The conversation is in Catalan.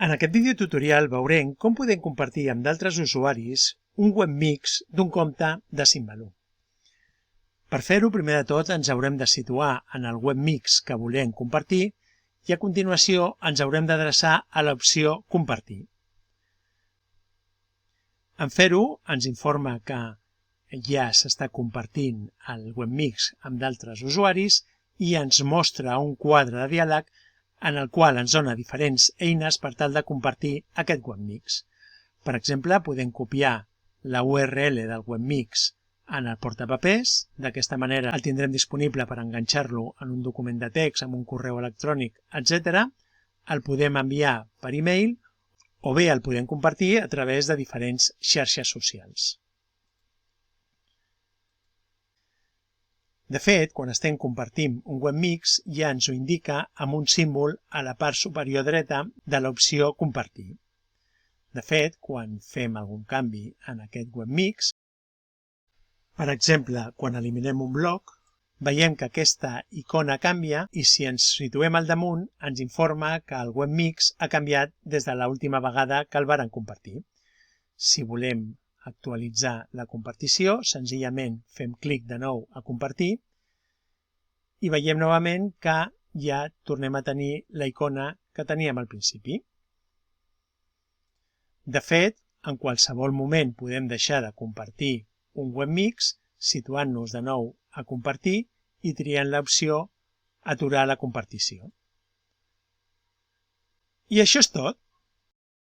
En aquest videotutorial veurem com podem compartir amb d'altres usuaris un webmix d'un compte de Symbaloo. Per fer-ho, primer de tot, ens haurem de situar en el webmix que volem compartir i a continuació ens haurem d'adreçar a l'opció Compartir. En fer-ho, ens informa que ja s'està compartint el webmix amb d'altres usuaris i ens mostra un quadre de diàleg en el qual ens dona diferents eines per tal de compartir aquest webmix. Per exemple, podem copiar la URL del webmix en el portapapers. D'aquesta manera el tindrem disponible per enganxar-lo en un document de text, en un correu electrònic, etc. El podem enviar per e-mail o bé el podem compartir a través de diferents xarxes socials. De fet, quan estem compartint un webmix ja ens ho indica amb un símbol a la part superior dreta de l'opció Compartir. De fet, quan fem algun canvi en aquest webmix, per exemple, quan eliminem un bloc, veiem que aquesta icona canvia i si ens situem al damunt ens informa que el webmix ha canviat des de l'última vegada que el varen compartir. Si volem actualitzar la compartició, senzillament fem clic de nou a compartir i veiem novament que ja tornem a tenir la icona que teníem al principi. De fet, en qualsevol moment podem deixar de compartir un webmix situant-nos de nou a compartir i triant l'opció Aturar la compartició. I això és tot.